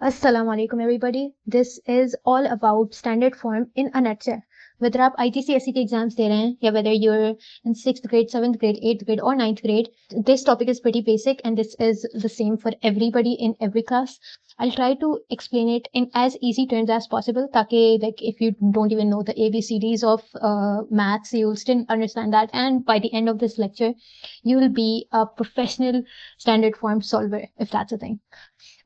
Assalamu alaikum everybody. This is all about standard form in a nutshell. Whether आप IGCSE के exams दे रहे हैं या whether you're in 6th grade, 7th grade, 8th grade or 9th grade, this topic is pretty basic and this is the same for everybody in every class. I'll try to explain it in as easy terms as possible ताकि like if you don't even know the ABCDs of maths, you'll still understand that, and by the end of this lecture, you will be a professional standard form solver if that's a thing.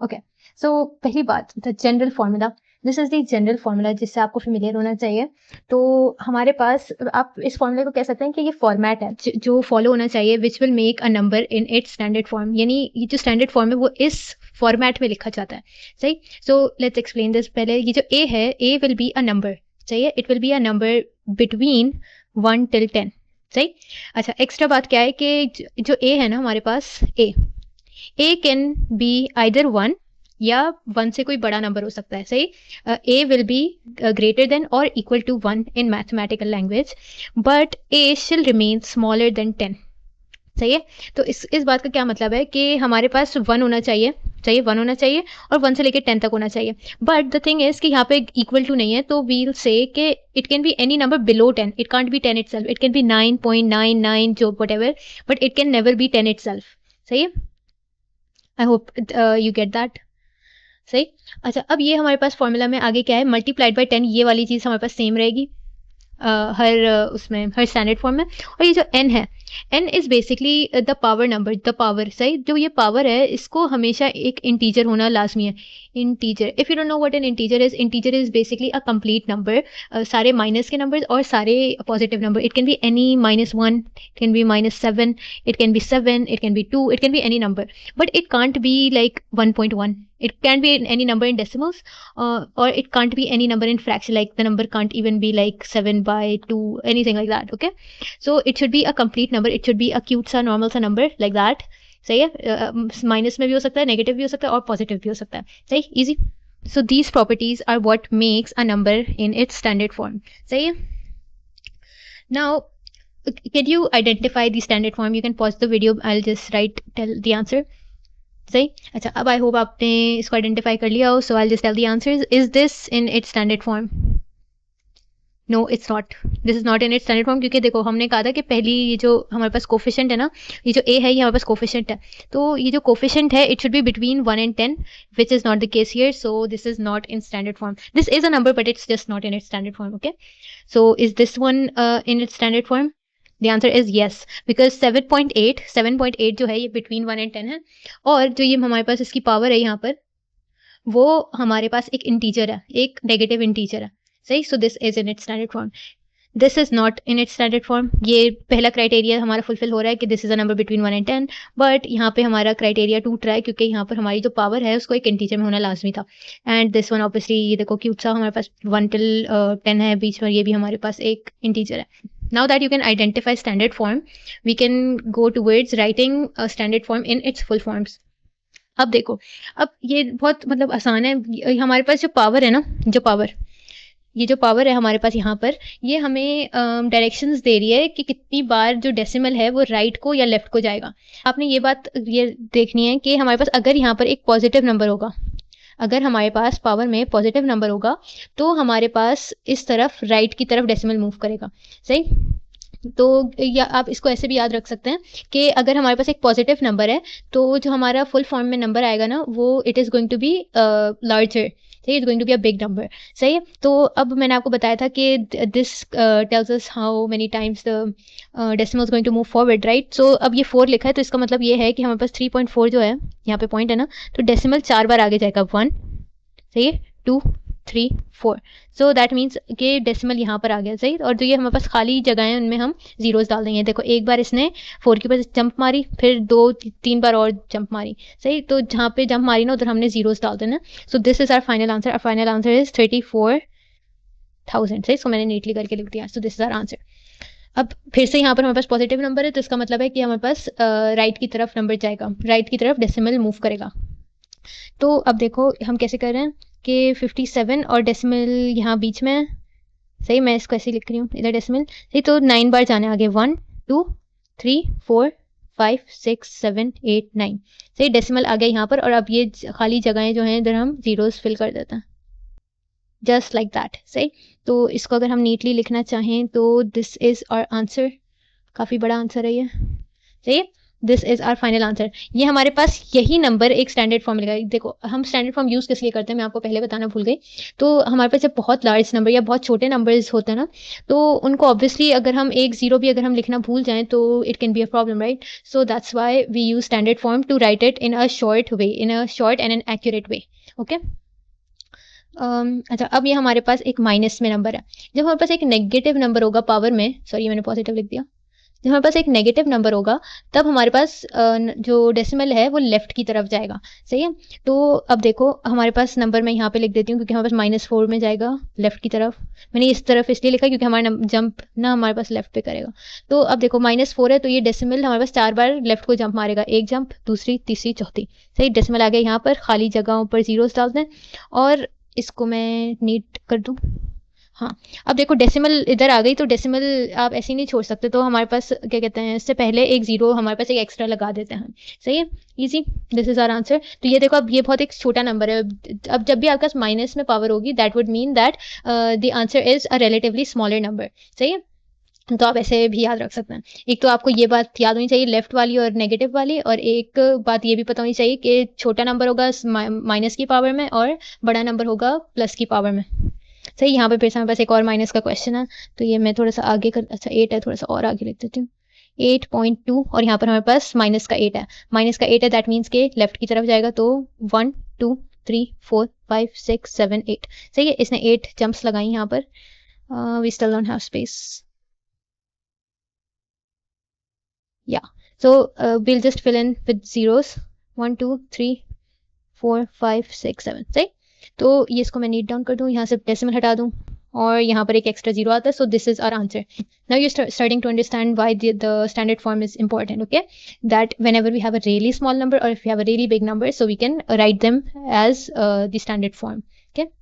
Okay. सो पहली बात, the general formula. This is the general formula जिससे आपको familiar होना चाहिए. तो हमारे पास आप इस फॉर्मूले को कह सकते हैं कि ये फॉर्मेट है जो फॉलो होना चाहिए which will make a number in its standard form. यानी ये जो स्टैंडर्ड फॉर्म है वो इस फॉर्मेट में लिखा जाता है. सही. So let's explain this. पहले ये जो ए है, ए विल बी अ नंबर. सही है. It will be a number between 1 till 10. सही. अच्छा, एक्स्ट्रा बात क्या है कि जो ए है ना हमारे पास, ए कैन बी आइदर 1 या 1 से कोई बड़ा नंबर हो सकता है. सही. A will be greater than और equal to 1 in mathematical language, but A shall remain smaller than 10. सही है. तो इस बात का क्या मतलब है कि हमारे पास 1 होना चाहिए, 1 होना चाहिए और 1 से लेकर 10 तक होना चाहिए. बट द थिंग इज कि यहाँ पे इक्वल टू नहीं है, तो वील से कि it can be any number below 10. It can't be 10 itself. It can B 9.99 जो whatever, but it can never be 10 itself. सही है. I hope you get that. सही. अच्छा, अब ये हमारे पास फॉर्मूला में आगे क्या है, मल्टीप्लाइड बाय 10. ये वाली चीज़ हमारे पास सेम रहेगी उसमें हर स्टैंडर्ड फॉर्म में. और ये जो n है, n is basically the power number, the power. सही. जो ये पावर है इसको हमेशा एक इंटीजर होना लाजमी है. Integer, if you don't know what an integer is basically a complete number. सारे माइनस के नंबर्स और सारे positive number. It can be any -1, it can B -7, it can B 7, it can B 2, it can be any number, but it can't be like 1.1. It can be any number in decimals, or it can't be any number in fraction, like the number can't even be like 7/2, anything like that. Okay, so it should be a complete number. It should be a cute सा normal सा number like that. सही है. Minus में भी हो सकता है, negative भी हो सकता है और पॉजिटिव भी हो सकता है. सही. Easy. So these properties are what makes a number in its standard form. सही है. Now, can you identify the standard form? You can pause the video. I'll just tell the answer. सही. अच्छा, अब आई होप आपने इसको identify कर लिया हो. So I just tell the answers. Is this in its standard form? No, it's not. This is not in its standard form, क्योंकि देखो हमने कहा था कि पहली ये जो हमारे पास कोफिशिएंट है ना, ये जो ए है ये हमारे पास कोफिशिएंट है. तो ये जो कोफिशिएंट है it should be between 1 and 10, which is not the case here. So this is not in standard form. This is a number but it's just not in its standard form. Okay. So is this one in its standard form? The answer is yes, because 7.8 जो है ये between 1 and 10 है. और जो ये हमारे पास इसकी power है यहाँ पर, वो हमारे पास एक इंटीजर है, एक नेगेटिव इंटीजर है. सही. सो this is in its standard form. This is not in its standard form. ये पहला क्राइटेरिया हमारा फुलफिल हो रहा है कि this is a number between 1 and 10, but यहाँ पे हमारा क्राइटेरिया टूट रहा है क्योंकि यहाँ पर हमारी जो पावर है उसको एक इंटीजर में होना लाजमी था. एंड दिस वन ऑब्वियसली, ये देखो क्यूट सा हमारे पास 1 till 10 है बीच में, ये भी हमारे पास एक इंटीजर है. Now that you can identify standard form, we can go towards writing a standard form in its full forms. अब देखो, अब ये बहुत मतलब आसान है. हमारे पास जो पावर है ना, ये जो पावर है हमारे पास यहाँ पर, ये हमें डायरेक्शंस दे रही है कि कितनी बार जो डेसिमल है वो राइट को या लेफ्ट को जाएगा. आपने ये बात ये देखनी है कि हमारे पास अगर यहाँ पर एक पॉजिटिव नंबर होगा, अगर हमारे पास पावर में पॉजिटिव नंबर होगा तो हमारे पास इस तरफ राइट की तरफ डेसिमल मूव करेगा. सही. तो या आप इसको ऐसे भी याद रख सकते हैं कि अगर हमारे पास एक पॉजिटिव नंबर है तो जो हमारा फुल फॉर्म में नंबर आएगा ना, वो it is going to be larger. सही. It's going to be a big number. सही है. तो अब मैंने आपको बताया था कि this tells us how many times the decimal is going to move forward, right. So अब ये 4 लिखा है तो इसका मतलब ये है कि हमारे पास 3.4 जो है यहाँ पे पॉइंट है ना, तो डेसिमल 4 बार आगे जाएगा. 1, सही है, 2, 3, 4. सो दैट मीन्स कि डेसिमल यहाँ पर आ गया. सही. और जो ये हमारे पास खाली जगह है उनमें हम जीरोस डाल देंगे. देखो एक बार इसने 4 के ऊपर जंप मारी, फिर 2-3 बार और जंप मारी. सही. तो जहाँ पे जंप मारी ना उधर हमने जीरोस डाल देना. So this is our final answer. Our final answer is 34,000. सही. इसको मैंने नीटली करके लिख दिया. So this is our answer. अब फिर से यहाँ पर हमारे पास पॉजिटिव नंबर है तो इसका मतलब है कि हमारे पास राइट की तरफ नंबर जाएगा, राइट की तरफ डेसिमल मूव करेगा. तो अब देखो हम कैसे कर रहे हैं कि 57 और डेसिमल यहाँ बीच में है. सही. मैं इसको ऐसे लिख रही हूँ, इधर डेसिमल. सही. तो 9 बार जाने आगे. 1, 2, 3, 4, 5 6 7 8 9। सही, डेसिमल आ गया यहाँ पर और अब ये खाली जगहें जो हैं इधर हम जीरोस फिल कर देते हैं जस्ट लाइक दैट। सही, तो इसको अगर हम नीटली लिखना चाहें तो दिस इज आवर आंसर। काफ़ी बड़ा आंसर है ये। सही है, this is our final answer. ये हमारे पास यही नंबर एक स्टैंडर्ड फॉर्म मिलेगा। देखो हम स्टैंडर्ड फॉर्म यूज़ किस लिए करते हैं मैं आपको पहले बताना भूल गई। तो हमारे पास जब बहुत लार्ज नंबर या बहुत छोटे नंबर्स होते हैं ना, तो उनको ऑब्वियसली अगर हम एक जीरो भी अगर हम लिखना भूल जाएं तो it can be a problem, right. So that's why we use standard form to write it in a short way, in a short and an accurate way. Okay, अच्छा, अब ये हमारे पास एक माइनस में नंबर है। जब हमारे पास एक नेगेटिव नंबर होगा पावर में, सॉरी मैंने पॉजिटिव लिख दिया, जब हमारे पास एक नेगेटिव नंबर होगा तब हमारे पास जो डेसिमल है वो लेफ्ट की तरफ जाएगा। सही है, तो अब देखो हमारे पास नंबर मैं यहाँ पे लिख देती हूँ क्योंकि हमारे पास -4 में जाएगा लेफ्ट की तरफ। मैंने इस तरफ इसलिए लिखा क्योंकि हमारा जंप ना हमारे पास लेफ्ट पे करेगा। तो अब देखो -4 है तो ये डेसिमल हमारे पास 4 बार लेफ्ट को जंप मारेगा, एक जंप, दूसरी, तीसरी, चौथी। सही, डेसिमल आ गया यहाँ पर, खाली जगहों पर जीरोस डाल दें और इसको मैं नीट कर दूँ। हाँ, अब देखो डेसिमल इधर आ गई तो डेसिमल आप ऐसे ही नहीं छोड़ सकते, तो हमारे पास क्या कहते हैं, इससे पहले एक जीरो हमारे पास एक एक्स्ट्रा लगा देते हैं। सही है, easy, this is our answer. तो ये देखो अब ये बहुत एक छोटा नंबर है। अब जब भी आपके पास माइनस में पावर होगी that would mean that the answer is a relatively smaller number. सही है, तो आप ऐसे भी याद रख सकते हैं। एक तो आपको ये बात याद होनी चाहिए लेफ्ट वाली और नेगेटिव वाली, और एक बात ये भी पता होनी चाहिए कि छोटा नंबर होगा माइनस की पावर में और बड़ा नंबर होगा प्लस की पावर में। सही, यहाँ पे फिर से हमारे पास एक और माइनस का क्वेश्चन है, तो ये मैं थोड़ा सा आगे कर, अच्छा 8 है, थोड़ा सा और आगे लिख देती हूँ, 8.2, और यहाँ पर हमारे पास माइनस का 8 है। माइनस का 8 है दैट मीन्स के लेफ्ट की तरफ जाएगा, तो 1 2 3 4 5 6 7 8। सही है, इसने 8 जंप्स लगाई यहाँ पर। We still don't have space, yeah, so we'll just fill in with zeros, 1 2 3 4 5 6 7। सही, तो ये इसको मैं नीट डाउन कर दूं, यहाँ से डेसिमल हटा दूं और यहाँ पर एक एक्स्ट्रा जीरो आता है। So this is our answer. Now you starting to understand why the standard form is important, okay, that whenever we have a really small number or if we have a really big number, so we can write them as the standard form। okay,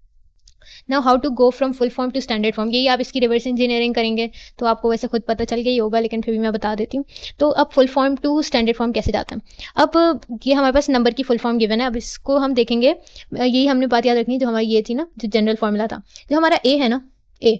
now how to go from full form to standard form, यही आप इसकी reverse engineering करेंगे तो आपको वैसे खुद पता चल गया ही होगा, लेकिन फिर भी मैं बता देती हूँ। तो अब full form to standard form कैसे जाता है। अब ये हमारे पास नंबर की फुल फॉर्म गिवन है, अब इसको हम देखेंगे। यही हमने बात याद रखनी जो हमारी ये थी ना, जो जनरल फॉर्मूला था, जो हमारा ए है ना, ए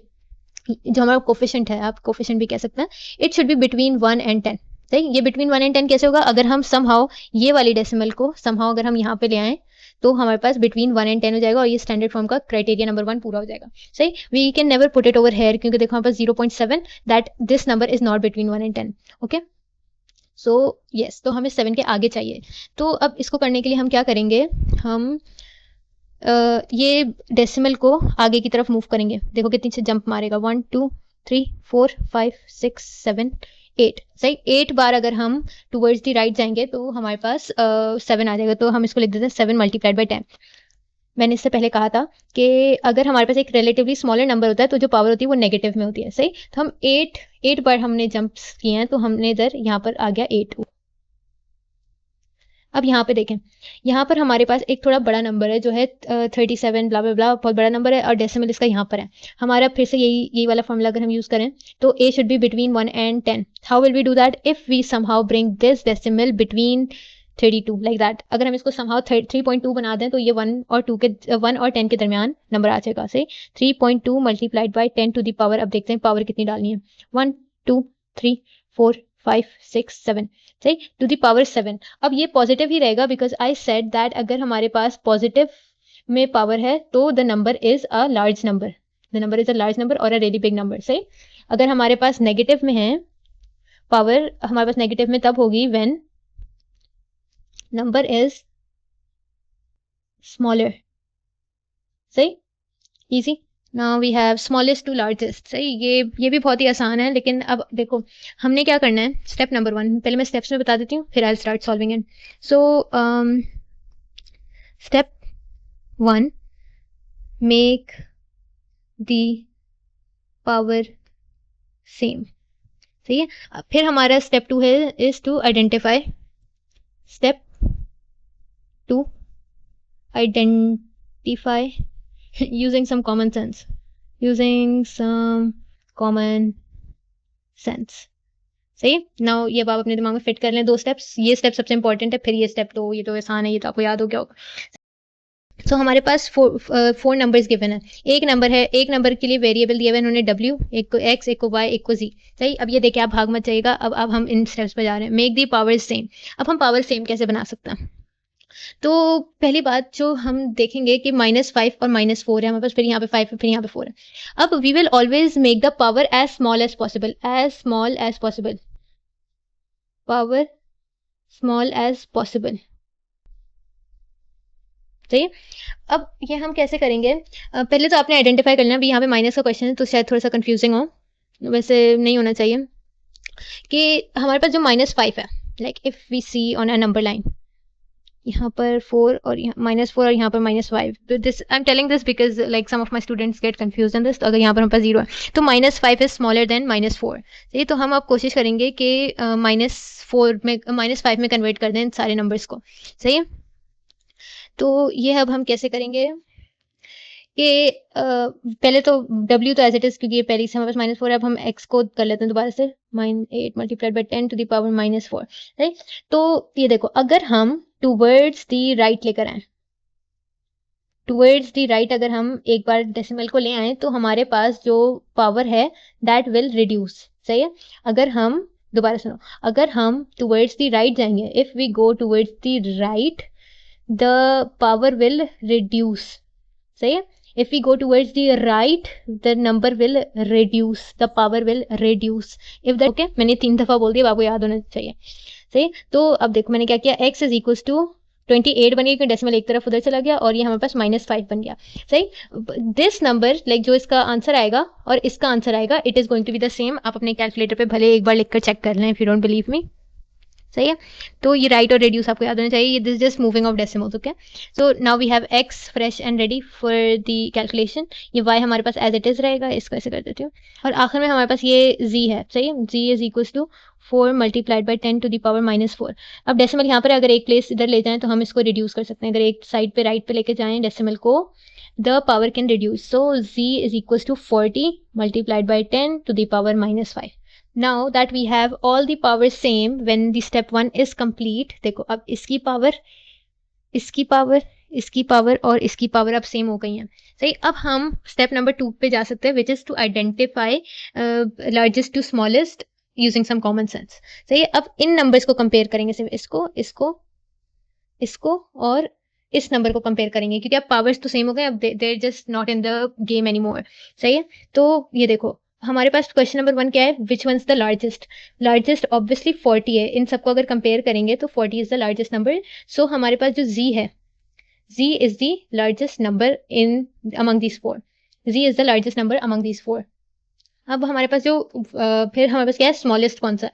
जो हमारा कोफिशिएंट है, आप कोफिशिएंट भी कह सकते हैं, it should be between 1 and 10। सही, ये बिटवीन 1 and 10 कैसे होगा, अगर हम समहाउ ये वाली डेसिमल को समहाउ अगर हम यहाँ पे ले आए तो हमारे पास बिटवीन 1 and 10 हो जाएगा और ये स्टैंडर्ड फॉर्म का क्राइटेरिया नंबर 1 पूरा हो जाएगा। सही, we can never put it over here क्योंकि देखो हमारे पास 0.7, that this number is not between 1 and 10। Okay, so yes, तो हमें 7 के आगे चाहिए। तो अब इसको करने के लिए हम क्या करेंगे, हम ये डेसिमल को आगे की तरफ मूव करेंगे। देखो कितनी से जंप मारेगा, 1 2 3 4 5 6 7 8। सही, 8 बार अगर हम टूवर्ड्स दी राइट जाएंगे तो हमारे पास 7 आ जाएगा, तो हम इसको लिख देते हैं 7 मल्टीप्लाइड बाई 10। मैंने इससे पहले कहा था कि अगर हमारे पास एक रिलेटिवली स्मॉलर नंबर होता है तो जो पावर होती है वो नेगेटिव में होती है। सही, तो हम 8 बार हमने जंप्स किए हैं तो हमने इधर यहाँ पर आ गया 8। अब यहाँ पे देखें, यहाँ पर हमारे पास एक थोड़ा बड़ा नंबर है जो है 37 ब्ला ब्ला ब्ला, बहुत बड़ा नंबर है और डेसिमल इसका यहाँ पर है। हमारा फिर से यही वाला फॉर्मूला अगर हम यूज करें तो a should be between 1 and 10। How will we do that, if we somehow bring this decimal between 32 like that. अगर हम इसको समहाउ 3.2 बना दें तो ये 1 और 10 के दरमियान नंबर आ जाएगा। से 3.2 multiplied by 10 to the power, अब देखते हैं पावर कितनी डालनी है, 1 2 3 4 5 6 7। सही, टू द पावर 7। अब ये पॉजिटिव ही रहेगा बिकॉज आई सेड दैट अगर हमारे पास पॉजिटिव में पावर है तो the number is a large number, the number is a large number और अ रियली बिग नंबर। सही, अगर हमारे पास नेगेटिव में है पावर, हमारे पास नेगेटिव में तब होगी व्हेन नंबर इज स्मॉलर। सही, easy. Now we have smallest to largest. सही, ये भी बहुत ही आसान है, लेकिन अब देखो हमने क्या करना है, स्टेप नंबर 1, पहले मैं स्टेप्स में बता देती हूँ फिर I start solving it. So step 1, make the power same. सही है, फिर हमारा स्टेप 2 है is to identify. Step 2, identify using some common sense, using some common sense। सही है। नाउ ये अब आप अपने दिमाग में फिट कर लें 2 स्टेप्स, ये स्टेप सबसे इंपॉर्टेंट है, फिर ये स्टेप तो ये तो आसान है, ये तो आपको याद हो गया होगा। सो हमारे पास 4 नंबर्स गिवन है। एक नंबर है, एक नंबर के लिए वेरिएबल दिया हुआ है उन्होंने w, एक को x, एक को y, एक को z। सही, अब ये देखिए आप भाग मत जाइएगा। अब हम इन स्टेप्स पे जा रहे हैं। Make the power same. अब हम पावर सेम कैसे बना सकते हैं? तो पहली बात जो हम देखेंगे कि -5 और -4 है हमारे पास, फिर यहाँ पे 5 है, फिर यहाँ पे 4 है। अब we will always make the power as small as possible, as small as possible, power small as possible. सही है। अब ये हम कैसे करेंगे? पहले तो आपने आइडेंटिफाई कर लेना, अभी यहाँ पे माइनस का क्वेश्चन है तो शायद थोड़ा सा कंफ्यूजिंग हो, वैसे नहीं होना चाहिए। कि हमारे पास जो -5 है, like if we see on a number line, यहाँ पर 4 और -4 और यहाँ पर -5, तो this I am telling this because like some of my students get confuse in this. तो अगर यहाँ पर हमारे पास 0 है तो -5 इज स्मॉलर देन -4। सही, तो हम अब कोशिश करेंगे कि -4 में -5 में कन्वर्ट कर दें इन सारे नंबर्स को। सही है। तो ये अब हम कैसे करेंगे कि पहले तो w तो एज इट इज, क्योंकि ये पहले से हमारे पास -4 है। अब हम x को कर लेते हैं दोबारा से, -8 multiplied by 10 to the power -4। Right, तो ये देखो, अगर हम टूवर्ड्स द राइट लेकर आए, टूवर्ड्स द राइट अगर हम एक बार डेसिमल को ले आए तो हमारे पास जो पावर है दैट विल रिड्यूस। सही है। अगर हम दोबारा सुनो, अगर हम टूवर्ड्स द राइट जाएंगे, if we go towards the right the power will reduce. सही है। if we go towards the right the number will reduce, the power will reduce if that okay। मैंने 3 दफा बोल दिया, आपको याद होना चाहिए। सही, तो अब देखो मैंने क्या किया, x इज इक्वल टू 28 बन गया क्योंकि डेसिमल एक तरफ उधर चला गया, और ये हमारे पास -5 बन गया। सही, दिस नंबर लाइक जो इसका आंसर आएगा और इसका आंसर आएगा, it is going to be the same. आप अपने कैलकुलेटर पे भले एक बार लिखकर चेक कर लें if you don't believe me. सही है। तो ये राइट और रेड्यूस आपको याद होना चाहिए, this just moving of decimals. Okay, so now we have x fresh and ready for the calculation. ये y हमारे पास एज इट इज रहेगा, इसको ऐसे कर देती हूँ, और आखिर में हमारे पास ये z है। सही है, z is equal to 4 multiplied by 10 to the power -4। अब डेसिमल यहाँ पर अगर एक प्लेस इधर ले जाएं तो हम इसको रिड्यूस कर सकते हैं। अगर एक साइड पे राइट पे लेके जाएं डेसिमल को, the power can reduce. So z is equal to 40 multiplied by 10 to the power -5। Now that we have all the powers same when the step 1 is complete, देखो अब इसकी पावर, इसकी power, इसकी power और इसकी power अब same हो गई हैं। सही, अब हम स्टेप नंबर 2 पे जा सकते हैं, which is to identify largest to smallest using some common sense. सही, अब इन नंबर्स को कंपेयर करेंगे, सिर्फ इसको, इसको, इसको और इस नंबर को कंपेयर करेंगे, क्योंकि अब पावर्स तो सेम हो गए, अब they're just not in the game anymore. सही है, तो ये देखो हमारे पास क्वेश्चन नंबर 1 क्या है, which one is the largest. Largest obviously 40 है, इन सबको अगर कंपेयर करेंगे तो 40 इज द लार्जेस्ट नंबर। सो हमारे पास जो z है, z is the largest number in among these 4, z is the largest number among these 4। अब हमारे पास जो फिर हमारे पास क्या है, स्मॉलेस्ट कौन सा।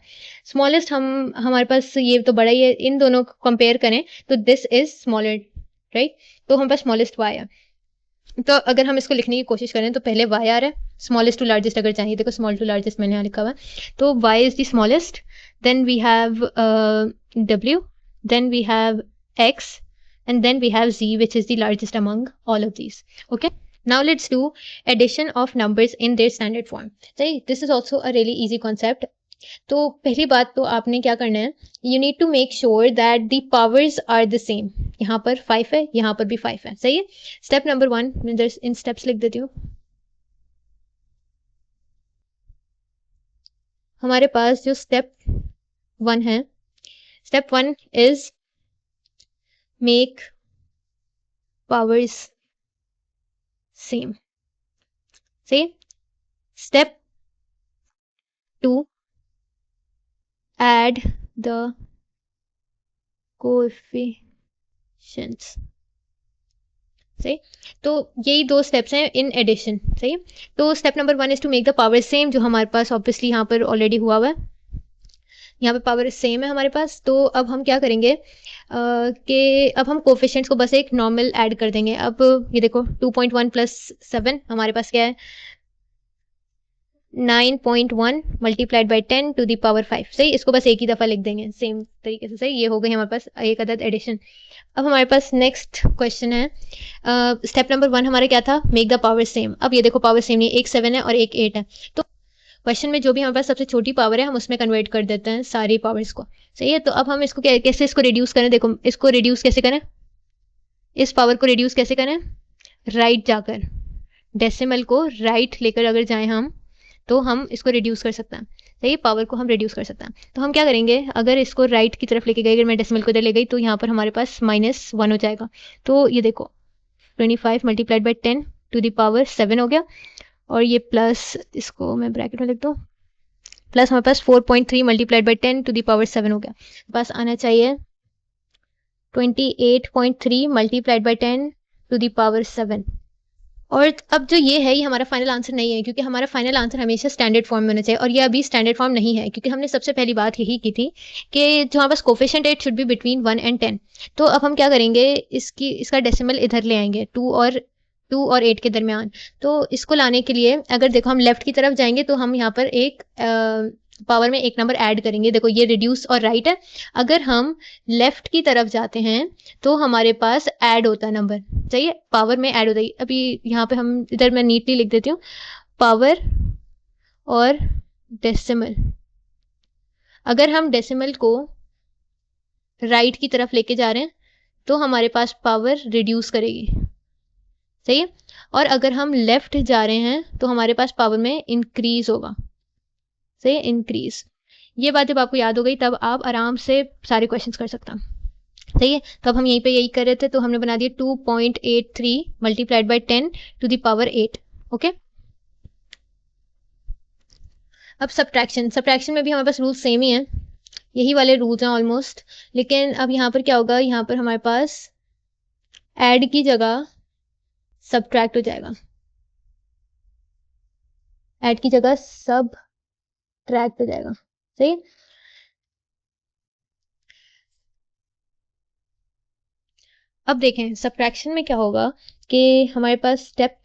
स्मॉलेस्ट हमारे पास ये तो बड़ा ही है, इन दोनों को कंपेयर करें तो दिस इज स्मॉलर, राइट। तो हमारे पास स्मॉलेस्ट y है। तो अगर हम इसको लिखने की कोशिश करें तो पहले y आ रहा है, स्मॉलेस्ट टू लार्जेस्ट अगर चाहिए, देखो स्मॉल टू लार्जेस्ट मैंने यहाँ लिखा हुआ है, तो y is the smallest, then we have w, then we have x, and then we have z which is the largest among all of these। okay, now let's do addition of numbers in their standard form। सही, this is also a really easy concept। तो पहली बात तो आपने क्या करना है, you need to make sure that the powers are the same. यहाँ पर 5 है, यहाँ पर भी 5 है। सही है। स्टेप नंबर 1 मैं इन स्टेप्स लिख देती हूँ। हमारे पास जो स्टेप 1 है, step 1 is make powers same. सही। Step 2 add the coefficients। सही, तो यही 2 स्टेप्स हैं इन एडिशन। सही, तो step number 1 is to make the power same, जो हमारे पास ऑब्वियसली यहाँ पर ऑलरेडी हुआ हुआ है, यहाँ पे पावर सेम है हमारे पास। तो अब हम क्या करेंगे कि अब हम कोफिशिएंट्स को बस एक नॉर्मल ऐड कर देंगे। अब ये देखो 2.1 प्लस 7 हमारे पास क्या है, 9.1 multiplied by 10 to the power 5। सही, इसको बस एक ही दफ़ा लिख देंगे सेम तरीके से। सही, ये हो गई हमारे पास एक अदद एडिशन। अब हमारे पास नेक्स्ट क्वेश्चन है, स्टेप नंबर 1 हमारा क्या था, मेक द पावर सेम। अब ये देखो पावर सेम नहीं, एक 7 है और एक 8 है, तो क्वेश्चन में जो भी हमारे पास सबसे छोटी पावर है हम उसमें कन्वर्ट कर देते हैं सारी पावर्स को। सही है, तो अब हम इसको कैसे इसको रिड्यूस करें, देखो इसको रिड्यूस कैसे करें, इस पावर को रिड्यूस कैसे करें, राइट जाकर डेसिमल को राइट लेकर अगर जाएं हम तो हम इसको रिड्यूस कर सकते हैं। सही, पावर को हम रिड्यूस कर सकते हैं। तो हम क्या करेंगे, अगर इसको राइट की तरफ लेके गए, अगर मैं डेसिमल को इधर ले गई तो यहाँ पर हमारे पास -1 हो जाएगा। तो ये देखो 25 multiplied by 10 to the power 7 हो गया, और ये प्लस, इसको मैं ब्रैकेट में लिख दूँ, प्लस हमारे पास 4.3 multiplied by 10 to the power 7 हो गया। बस आना चाहिए 28.3 multiplied by 10 to the power 7। और अब जो ये है ये हमारा फाइनल आंसर नहीं है, क्योंकि हमारा फाइनल आंसर हमेशा स्टैंडर्ड फॉर्म में होना चाहिए, और ये अभी स्टैंडर्ड फॉर्म नहीं है, क्योंकि हमने सबसे पहली बात यही की थी कि जो हमारे पास कोफिशिएंट है it should be between 1 and 10। तो अब हम क्या करेंगे, इसका डेसिमल इधर ले आएंगे 2 और 8 के दरमियान। तो इसको लाने के लिए अगर देखो हम लेफ्ट की तरफ जाएंगे तो हम यहाँ पर एक पावर में एक नंबर ऐड करेंगे। देखो ये रिड्यूस और राइट है, अगर हम लेफ्ट की तरफ जाते हैं तो हमारे पास ऐड होता है नंबर। सही है, पावर में ऐड होता है। अभी यहाँ पे हम इधर मैं नीटली लिख देती हूँ, पावर और डेसिमल। अगर हम डेसिमल को राइट की तरफ लेके जा रहे हैं तो हमारे पास पावर रिड्यूस करेगी। सही है, और अगर हम लेफ्ट जा रहे हैं तो हमारे पास पावर में इंक्रीज होगा। सही है, इंक्रीज। ये बात जब आपको याद हो गई तब आप आराम से सारे क्वेश्चंस कर सकते हैं। सही है, तो अब हम यहीं पे यही कर रहे थे, तो हमने बना दिया 2.83 multiplied by 10 to the power 8। Okay, अब सब्ट्रैक्शन में भी हमारे पास रूल सेम ही है, यही वाले रूल्स हैं ऑलमोस्ट, लेकिन अब यहाँ पर क्या होगा, यहाँ पर हमारे पास ऐड की जगह सब्ट्रैक्ट हो जाएगा, ऐड की जगह सब्ट्रैक्ट हो जाएगा। सही, अब देखें सब्ट्रैक्शन में क्या होगा कि हमारे पास step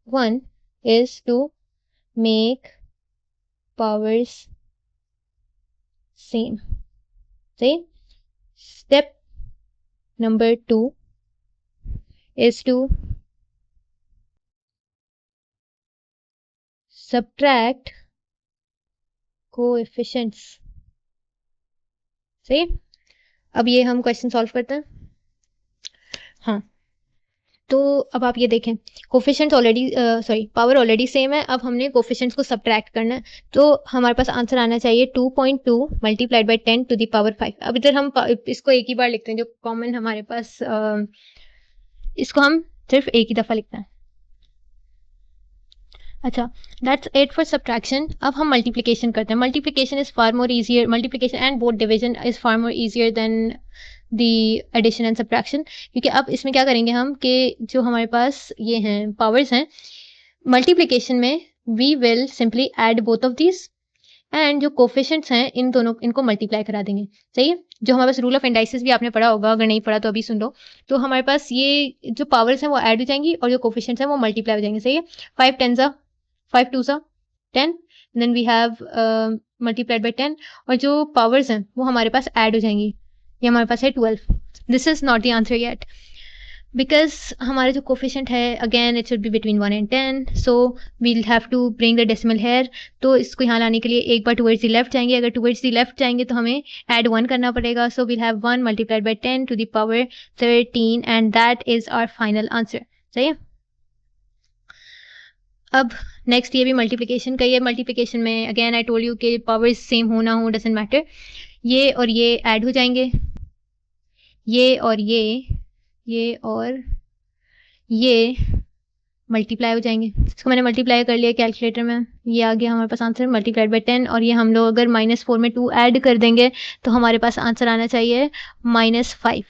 1 is to make powers same. सही, step number 2 is to subtract coefficients। सही, अब ये हम क्वेश्चन सॉल्व करते हैं। हाँ, तो अब आप ये देखें coefficients already power already same है, अब हमने कोफिशिएंट्स को सब्ट्रैक्ट करना है, तो हमारे पास आंसर आना चाहिए 2.2 multiplied by 10 to the power 5। अब इधर हम इसको एक ही बार लिखते हैं, जो कॉमन हमारे पास इसको हम सिर्फ एक ही दफ़ा लिखते हैं। अच्छा, दैट्स इट फॉर सब्ट्रैक्शन। अब हम मल्टीप्लिकेशन करते हैं। Multiplication is far more easier, multiplication and both division is far more easier than the addition and subtraction, क्योंकि अब इसमें क्या करेंगे हम कि जो हमारे पास ये हैं पावर्स हैं, मल्टीप्लिकेशन में we will simply add both of these, and जो कोफिशिएंट्स हैं इन दोनों इनको मल्टीप्लाई करा देंगे। सही है, जो हमारे पास रूल ऑफ इंडाइसिस भी आपने पढ़ा होगा, अगर नहीं पढ़ा तो अभी सुन लो। तो हमारे पास ये जो पावर्स हैं वो ऐड हो जाएंगी और जो कोफिशिएंट्स हैं वो मल्टीप्लाई हो जाएंगे। सही है, 5 10 5 2 10, then we have multiplied by 10, और जो पावर्स हैं वो हमारे पास ऐड हो जाएंगी। ये हमारे पास है 12। This is not the answer yet, because हमारा जो कोफिशिएंट है again it should be between 1 and 10, so we'll have to bring the decimal here. तो इसको यहाँ लाने के लिए एक बार टुवर्ड्स द लेफ्ट जाएंगे, अगर टुवर्ड्स द लेफ्ट जाएंगे तो हमें ऐड 1 करना पड़ेगा, so we'll have 1 multiplied by 10 to the power 13, and that is our final answer. सही है, अब नेक्स्ट ये भी मल्टीप्लिकेशन का ही है। मल्टीप्लिकेशन में अगेन आई टोल्ड यू कि पावर्स सेम हो ना हो डजंट मैटर, ये और ये ऐड हो जाएंगे, ये और ये और ये मल्टीप्लाई हो जाएंगे। इसको मैंने मल्टीप्लाई कर लिया कैलकुलेटर में, ये आ गया हमारे पास आंसर मल्टीप्लाइड बाई 10, और ये हम लोग अगर -4 में 2 ऐड कर देंगे तो हमारे पास आंसर आना चाहिए -5।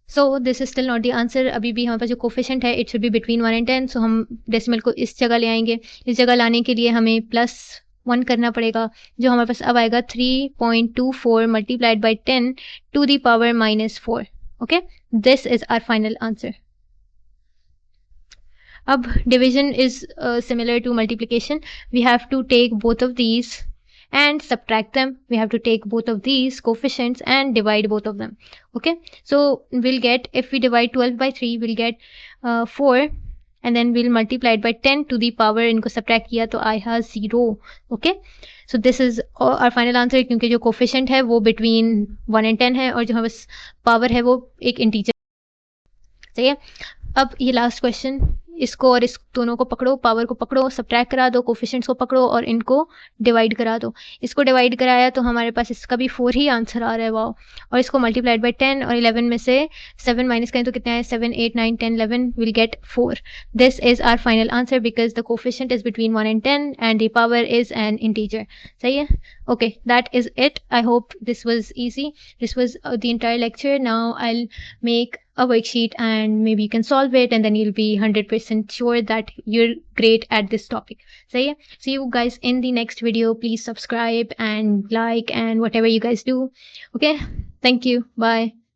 सो this is still not the answer. अभी भी हमारे पास जो कोफिशिएंट है it should be between 1 and 10, सो हम डेसिमल को इस जगह ले आएंगे। इस जगह लाने के लिए हमें +1 करना पड़ेगा, जो हमारे पास अब आएगा 3.24 multiplied by 10 to the power -4। Okay, this is our final answer. अब division is similar to multiplication, we have to take both of these and subtract them. We have to take both of these coefficients and divide both of them. Okay, so we'll get, if we divide 12 by 3 we'll get 4, and then we'll multiply it by 10 to the power, इनको subtract किया तो आया 0. Okay, so this is our final answer, क्योंकि जो coefficient है वो between 1 and 10 है और जो हमारे power है वो एक integer. सही है. अब ये लास्ट क्वेश्चन, इसको और इस दोनों को पकड़ो, पावर को पकड़ो, सब्ट्रैक्ट करा दो, कोफिशिएंट्स को पकड़ो और इनको डिवाइड करा दो. इसको डिवाइड कराया तो हमारे पास इसका भी 4 ही आंसर आ रहा है. वाओ. और इसको मल्टीप्लाइड बाय 10 और 11 में से 7 माइनस करें तो कितना है, 7 8 9 10 11 will get 4. This is our final answer because the coefficient is between 1 and 10 and the power is an integer. सही है. Okay, that is it. I hope this was easy. This was the entire lecture. Now I'll make a worksheet and maybe you can solve it and then you'll be 100% sure that you're great at this topic. So yeah, see you guys in the next video. Please subscribe and like and whatever you guys do. Okay, thank you. Bye.